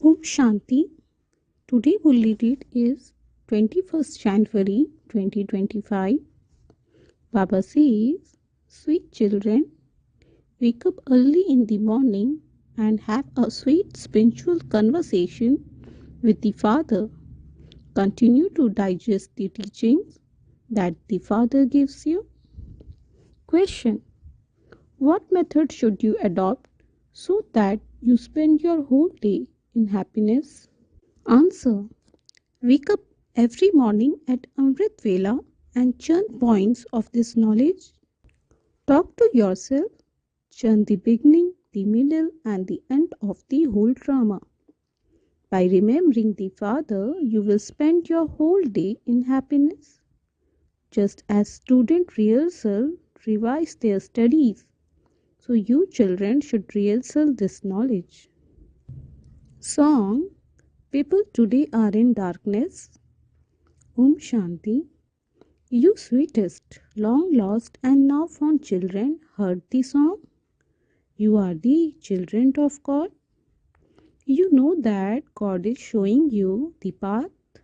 Om Shanti. Today Murli date is 21st January 2025. Baba says, sweet children, wake up early in the morning and have a sweet spiritual conversation with the Father. Continue to digest the teachings that the Father gives you. Question: what method should you adopt so that you spend your whole day in happiness? Answer: wake up every morning at Amrit Vela and chant points of this knowledge. Talk to yourself, chant the beginning, the middle, and the end of the whole drama. By remembering the Father, you will spend your whole day in happiness. Just as students rehearsal revise their studies, so you children should rehearsal this knowledge. Song: People today are in darkness. Om Shanti. You sweetest, long lost and now found children heard the song. You are the children of God. You know that God is showing you the path.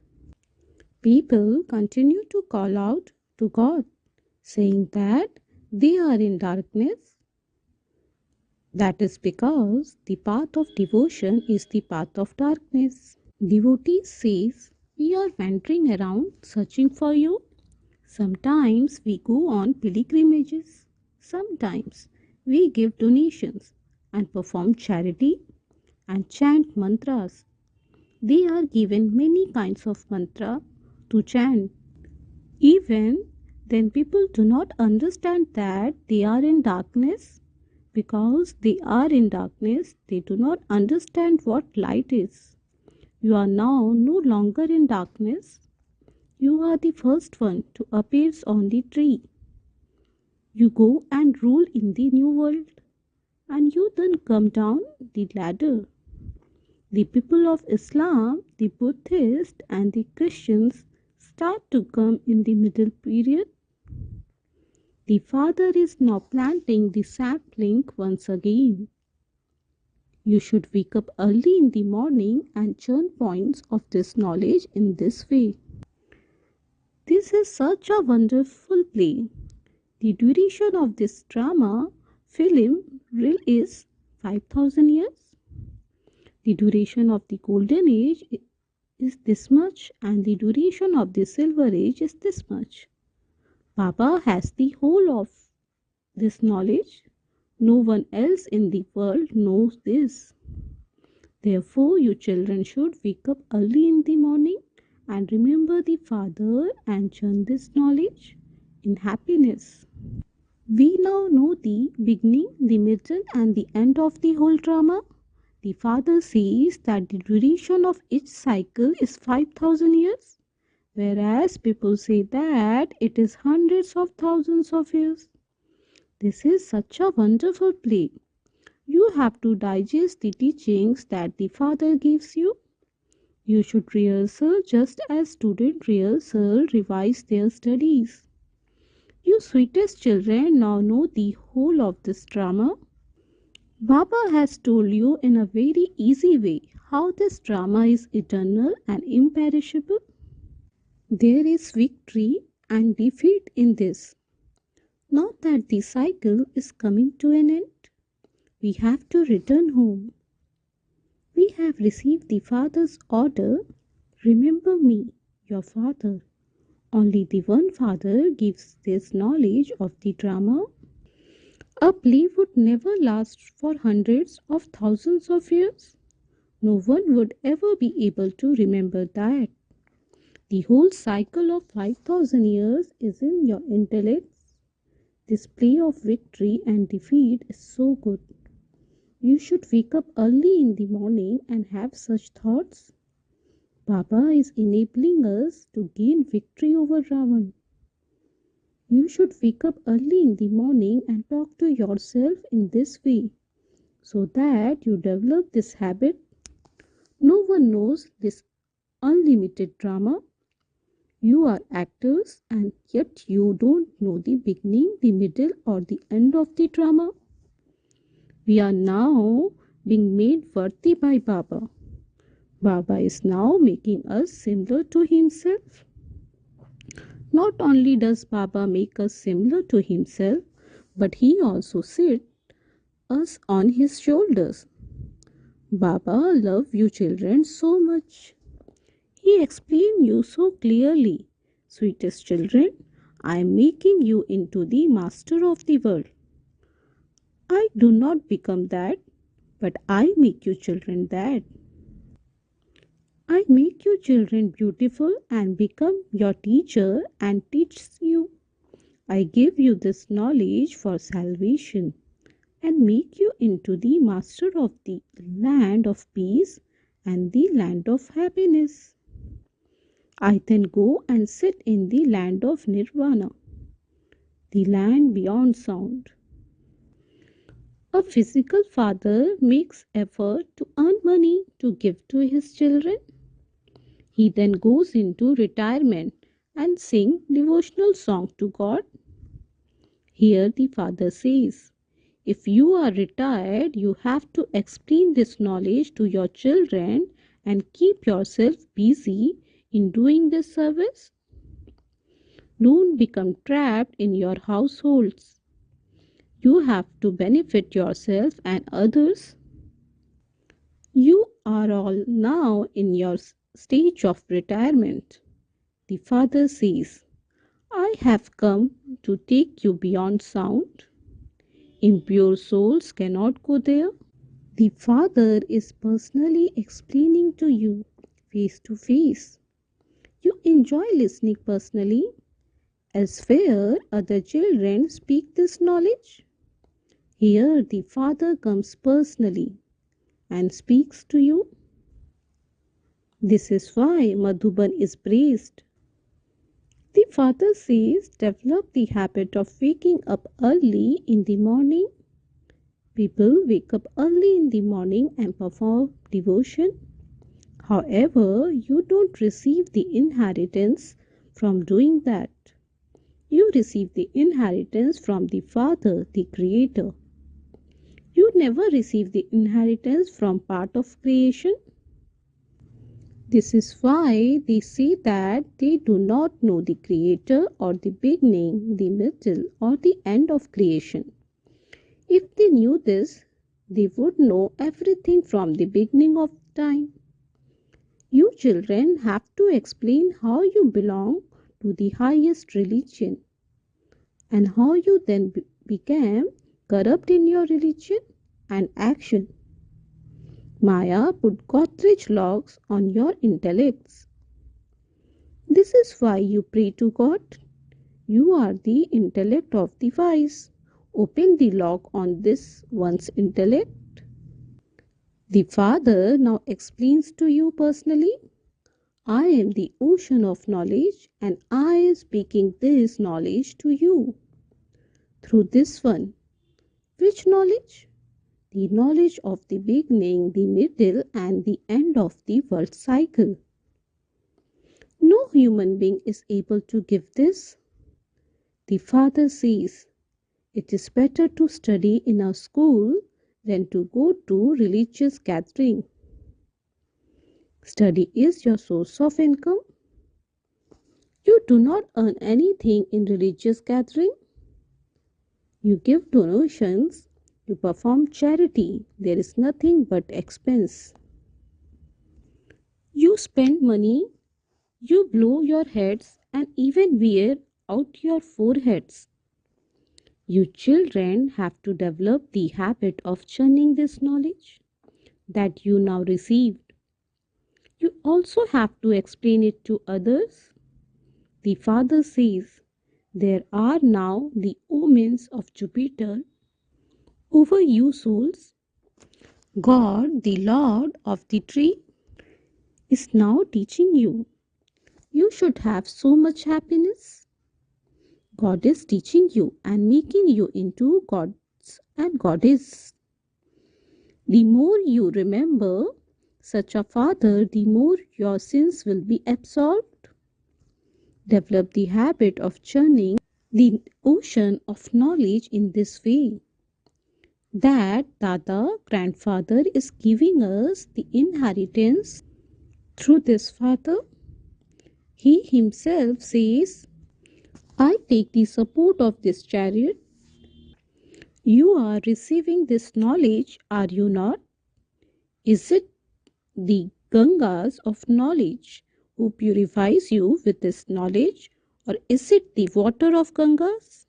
People continue to call out to God, saying that they are in darkness. That is because the path of devotion is the path of darkness. Devotees says, we are wandering around searching for you. Sometimes we go on pilgrimages. Sometimes we give donations and perform charity and chant mantras. They are given many kinds of mantra to chant. Even then people do not understand that they are in darkness. Because they are in darkness, they do not understand what light is. You are now no longer in darkness. You are the first one to appear on the tree. You go and rule in the new world, and you then come down the ladder. The people of Islam, the Buddhists, and the Christians start to come in the middle period. The Father is now planting the sapling once again. You should wake up early in the morning and chant points of this knowledge in this way. This is such a wonderful play. The duration of this drama film reel is 5,000 years. The duration of the golden age is this much and the duration of the silver age is this much. Baba has the whole of this knowledge. No one else in the world knows this. Therefore, you children should wake up early in the morning and remember the Father and chant this knowledge in happiness. We now know the beginning, the middle, and the end of the whole drama. The Father says that the duration of each cycle is 5,000 years, whereas people say that it is hundreds of thousands of years. This is such a wonderful play. You have to digest the teachings that the Father gives you. You should rehearsal just as students rehearsal revise their studies. You sweetest children now know the whole of this drama. Baba has told you in a very easy way how this drama is eternal and imperishable. There is victory and defeat in this. Not that the cycle is coming to an end. We have to return home. We have received the Father's order. Remember me, your Father. Only the one Father gives this knowledge of the drama. A play would never last for hundreds of thousands of years. No one would ever be able to remember that. The whole cycle of 5,000 years is in your intellect. This play of victory and defeat is so good. You should wake up early in the morning and have such thoughts. Baba is enabling us to gain victory over Ravan. You should wake up early in the morning and talk to yourself in this way, so that you develop this habit. No one knows this unlimited drama. You are actors and yet you don't know the beginning, the middle or the end of the drama. We are now being made worthy by Baba. Baba is now making us similar to himself. Not only does Baba make us similar to himself, but he also sits us on his shoulders. Baba love you children so much. He explained you so clearly. Sweetest children, I am making you into the master of the world. I do not become that, but I make you children that. I make you children beautiful and become your teacher and teach you. I give you this knowledge for salvation and make you into the master of the land of peace and the land of happiness. I then go and sit in the land of nirvana, the land beyond sound. A physical father makes effort to earn money to give to his children. He then goes into retirement and sing devotional song to God. Here the father says, if you are retired, you have to explain this knowledge to your children and keep yourself busy in doing this service. Don't become trapped in your households. You have to benefit yourself and others. You are all now in your stage of retirement. The father says, I have come to take you beyond sound. Impure souls cannot go there. The father is personally explaining to you face to face. You enjoy listening personally. Elsewhere, other children speak this knowledge. Here, the father comes personally and speaks to you. This is why Madhuban is praised. The father says, develop the habit of waking up early in the morning. People wake up early in the morning and perform devotion. However, you don't receive the inheritance from doing that. You receive the inheritance from the Father, the Creator. You never receive the inheritance from part of creation. This is why they say that they do not know the Creator or the beginning, the middle, or the end of creation. If they knew this, they would know everything from the beginning of time. You children have to explain how you belong to the highest religion and how you then became corrupt in your religion and action. Maya put Godrej locks on your intellects. This is why you pray to God. You are the intellect of the wise. Open the lock on this one's intellect. The Father now explains to you personally, I am the ocean of knowledge and I am speaking this knowledge to you. Through this one. Which knowledge? The knowledge of the beginning, the middle and the end of the world cycle. No human being is able to give this. The Father says, it is better to study in a school than to go to religious gathering. Study is your source of income. You do not earn anything in religious gathering. You give donations, you perform charity. There is nothing but expense. You spend money, you blow your heads and even wear out your foreheads. You children have to develop the habit of churning this knowledge that you now received. You also have to explain it to others. The Father says, there are now the omens of Jupiter over you souls. God, the Lord of the tree, is now teaching you. You should have so much happiness. God is teaching you and making you into gods and goddess. The more you remember such a father, the more your sins will be absolved. Develop the habit of churning the ocean of knowledge in this way. That Dada, grandfather, is giving us the inheritance Through this father, he himself says, I take the support of this chariot. You are receiving this knowledge, are you not? Is it the Gangas of knowledge who purifies you with this knowledge, or is it the water of Gangas?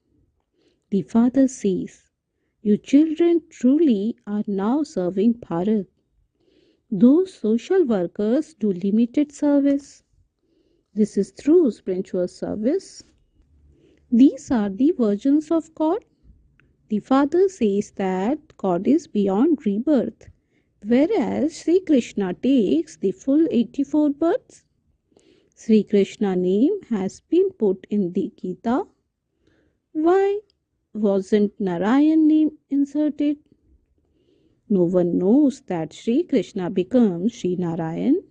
The father says, you children truly are now serving Bharat. Those social workers do limited service. This is true spiritual service. These are the versions of God. The father says that God is beyond rebirth, whereas Sri Krishna takes the full 84 births. Sri Krishna name has been put in the Gita. Why wasn't Narayan name inserted? No one knows that Sri Krishna becomes Sri Narayan.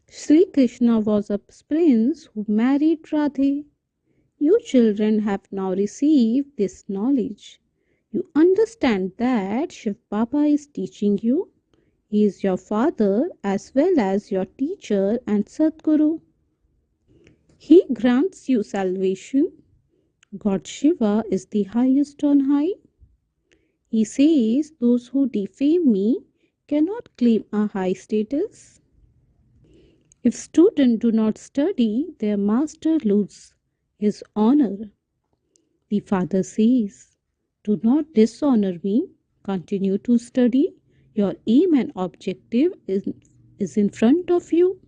Sri Krishna was a prince who married Radhe. You children have now received this knowledge. You understand that Shiv Baba is teaching you. He is your father as well as your teacher and Sadguru. He grants you salvation. God Shiva is the highest on high. He says those who defame me cannot claim a high status. If students do not study, their master loses his honor. The father says, do not dishonor me, continue to study. Your aim and objective is in front of you.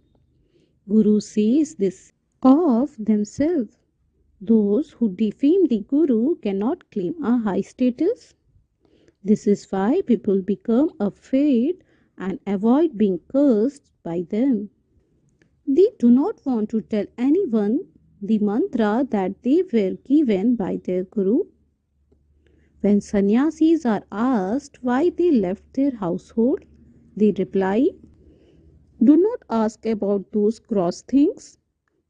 Guru says this of themselves. Those who defame the Guru cannot claim a high status. This is why people become afraid and avoid being cursed by them. They do not want to tell anyone the mantra that they were given by their Guru. When sannyasis are asked why they left their household, they reply, do not ask about those gross things.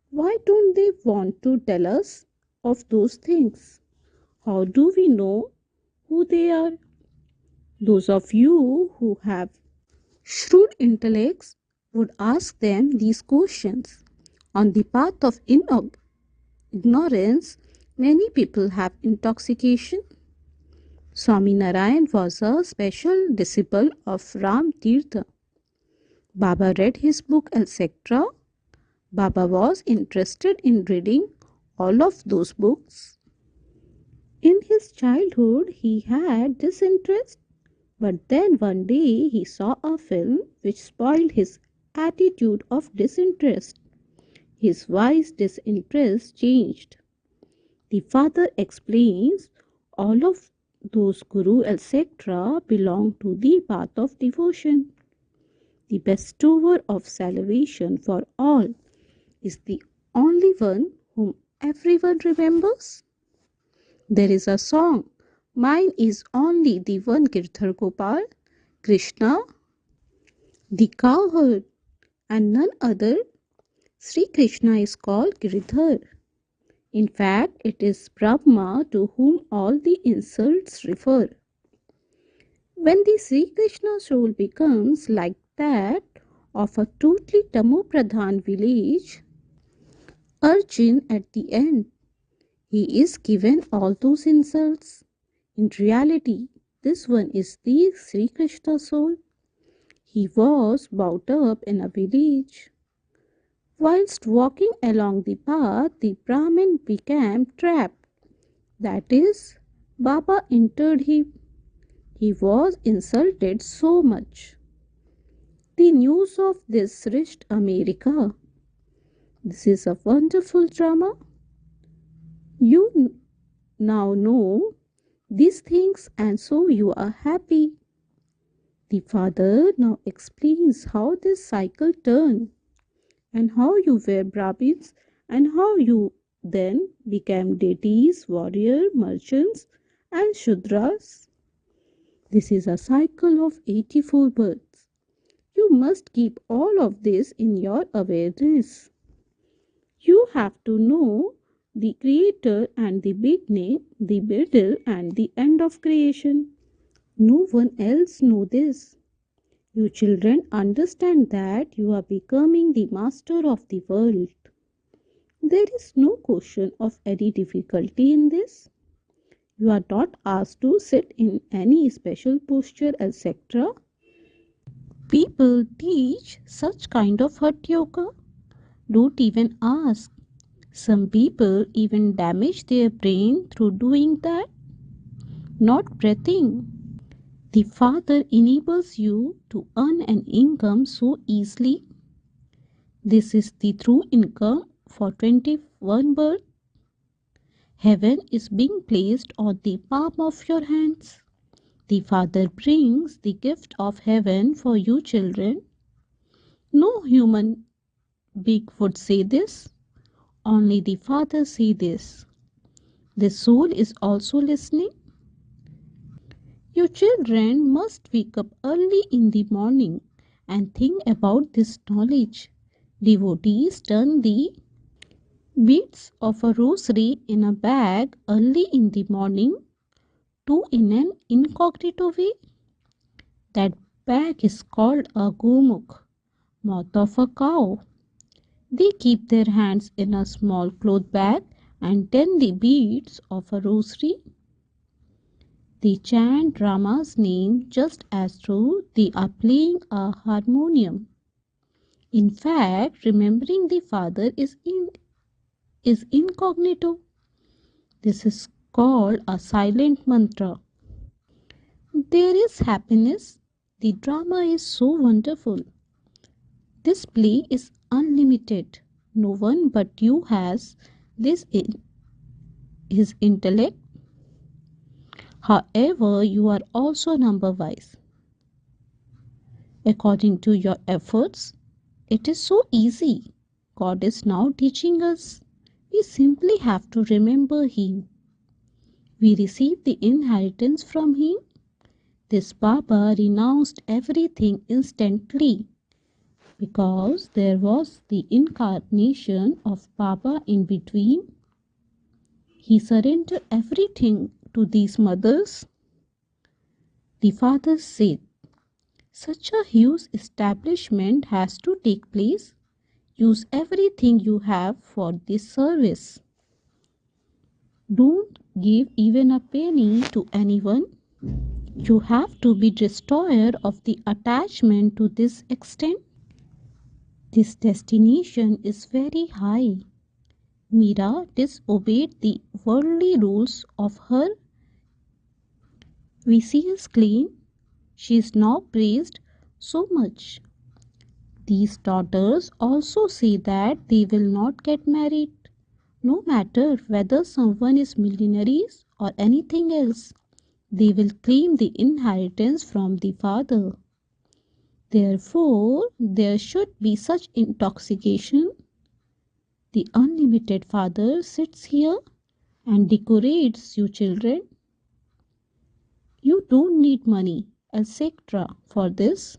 Why don't they want to tell us of those things? How do we know who they are? Those of you who have shrewd intellects would ask them these questions. On the path of ignorance, many people have intoxication. Swami Narayan was a special disciple of Ram Tirtha. Baba read his book, etc. Baba was interested in reading all of those books. In his childhood, he had this interest, but then one day he saw a film which spoiled his attitude of disinterest. His wise disinterest changed. The father explains all of those guru etc. belong to the path of devotion. The bestower of salvation for all is the only one whom everyone remembers. There is a song, mine is only the one Girdhar Gopal, Krishna, the cowherd, and none other. Sri Krishna is called Girdhar. In fact, it is Brahma to whom all the insults refer. When the Sri Krishna soul becomes like that of a totally Tamopradhan village, Arjun at the end, he is given all those insults. In reality, this one is the Sri Krishna soul. He was brought up in a village. Whilst walking along the path, the Brahmin became trapped. That is, Baba entered him. He was insulted so much. The news of this reached America. This is a wonderful drama. You now know these things and so you are happy. The father now explains how this cycle turned and how you were Brahmins and how you then became deities, warrior, merchants and Shudras. This is a cycle of 84 births. You must keep all of this in your awareness. You have to know the creator and the beginning, the middle and the end of creation. No one else knows this. You children understand that you are becoming the master of the world. There is no question of any difficulty in this. You are not asked to sit in any special posture, etc. People teach such kind of hot yoga. Don't even ask. Some people even damage their brain through doing that, not breathing. The Father enables you to earn an income so easily. This is the true income for 21 birth. Heaven is being placed on the palm of your hands. The Father brings the gift of heaven for you children. No human being would say this. Only the Father say this. The soul is also listening. You children must wake up early in the morning and think about this knowledge. Devotees turn the beads of a rosary in a bag early in the morning to in an incognito way. That bag is called a gomukh, mouth of a cow. They keep their hands in a small cloth bag and turn the beads of a rosary. They chant Rama's name just as though they are playing a harmonium. In fact, remembering the Father is incognito. This is called a silent mantra. There is happiness. The drama is so wonderful. This play is unlimited. No one but you has this in his intellect. However, you are also number wise. According to your efforts, it is so easy. God is now teaching us. We simply have to remember Him. We receive the inheritance from Him. This Baba renounced everything instantly because there was the incarnation of Baba in between. He surrendered everything to these mothers. The father said, such a huge establishment has to take place. Use everything you have for this service. Don't give even a penny to anyone. You have to be destroyer of the attachment to this extent. This destination is very high. Mira disobeyed the worldly rules of her vicious clean. She is now praised so much. These daughters also say that they will not get married, no matter whether someone is millionaires or anything else. They will claim the inheritance from the father. Therefore, there should be such intoxication. The unlimited Father sits here and decorates you children. You don't need money, etc. for this.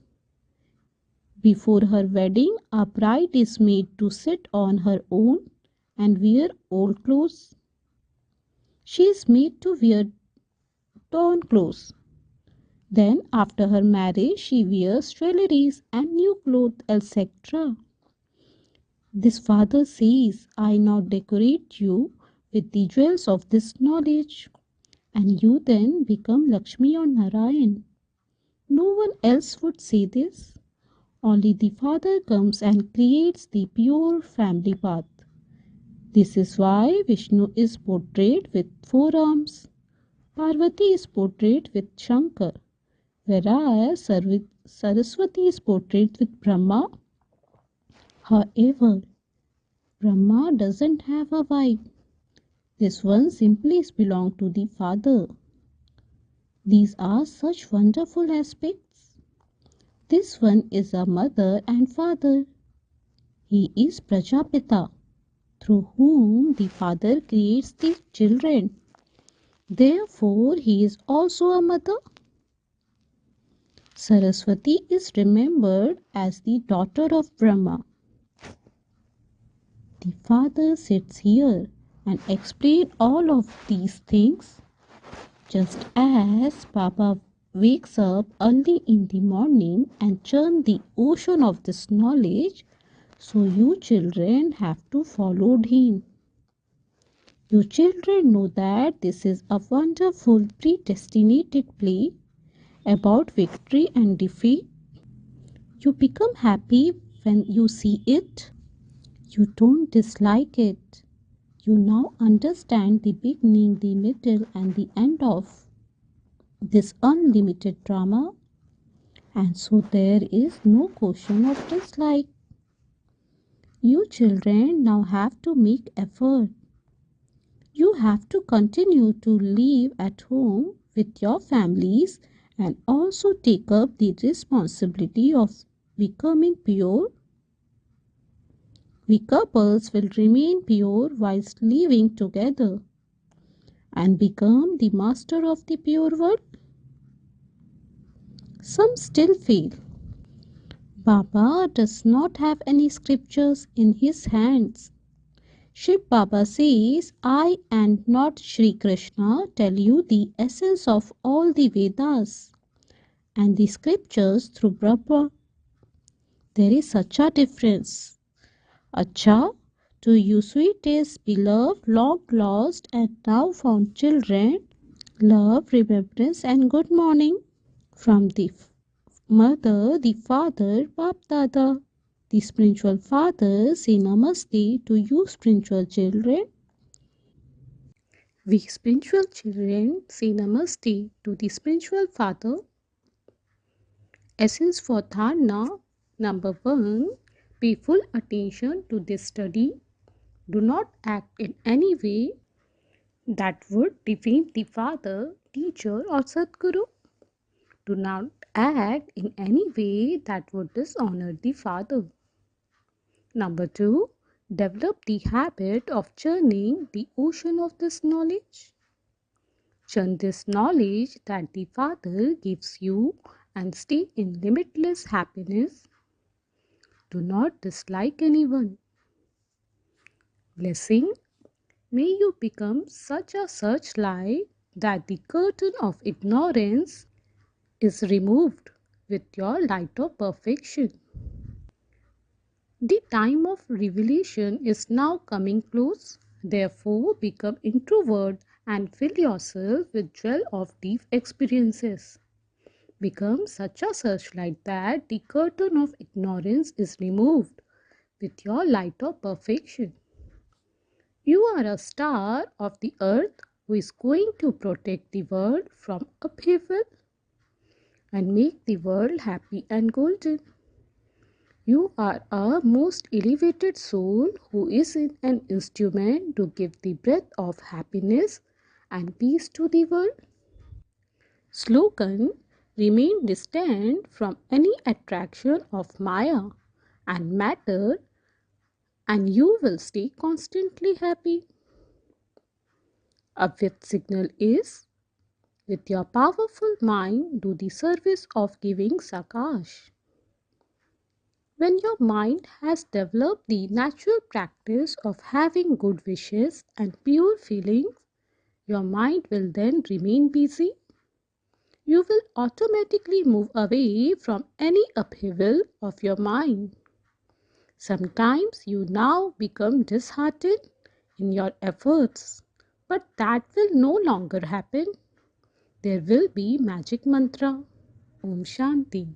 Before her wedding, a bride is made to sit on her own and wear old clothes. She is made to wear torn clothes. Then, after her marriage, she wears jewelries and new clothes, etc. This father says, I now decorate you with the jewels of this knowledge, and you then become Lakshmi or Narayan. No one else would say this. Only the Father comes and creates the pure family path. This is why Vishnu is portrayed with four arms. Parvati is portrayed with Shankar, whereas Saraswati is portrayed with Brahma. However, Brahma doesn't have a wife. This one simply belongs to the Father. These are such wonderful aspects. This one is a mother and father. He is Prajapita, through whom the Father creates the children. Therefore, he is also a mother. Saraswati is remembered as the daughter of Brahma. The Father sits here and explains all of these things, just as Baba wakes up early in the morning and churns the ocean of this knowledge, so you children have to follow him. You children know that this is a wonderful predestinated play about victory and defeat. You become happy when you see it. You don't dislike it. You now understand the beginning, the middle, and the end of this unlimited drama, and so there is no question of dislike. You children now have to make effort. You have to continue to live at home with your families and also take up the responsibility of becoming pure. We couples will remain pure whilst living together and become the master of the pure world. Some still fail. Baba does not have any scriptures in his hands. Shiv Baba says, I and not Sri Krishna tell you the essence of all the Vedas and the scriptures through Brahma. There is such a difference. Acha, to you sweetest, beloved, long lost and now found children, love, remembrance and good morning from the mother, the father, Bap Dada. The spiritual father say namaste to you spiritual children. We spiritual children say namaste to the spiritual father. Essence for dharana. Number 1. Pay full attention to this study. Do not act in any way that would defame the father, teacher or Sadguru. Do not act in any way that would dishonor the father. Number 2. Develop the habit of churning the ocean of this knowledge. Churn this knowledge that the Father gives you and stay in limitless happiness. Do not dislike anyone. Blessing. May you become such a searchlight that the curtain of ignorance is removed with your light of perfection. The time of revelation is now coming close. Therefore, become introvert and fill yourself with jewel of deep experiences. Become such a searchlight that the curtain of ignorance is removed with your light of perfection. You are a star of the earth who is going to protect the world from upheaval and make the world happy and golden. You are a most elevated soul who is in an instrument to give the breath of happiness and peace to the world. Slogan. Remain distant from any attraction of Maya and matter and you will stay constantly happy. A fifth signal is, with your powerful mind, do the service of giving Sakash. When your mind has developed the natural practice of having good wishes and pure feelings, your mind will then remain busy. You will automatically move away from any upheaval of your mind. Sometimes you now become disheartened in your efforts, but that will no longer happen. There will be magic mantra. Om Shanti.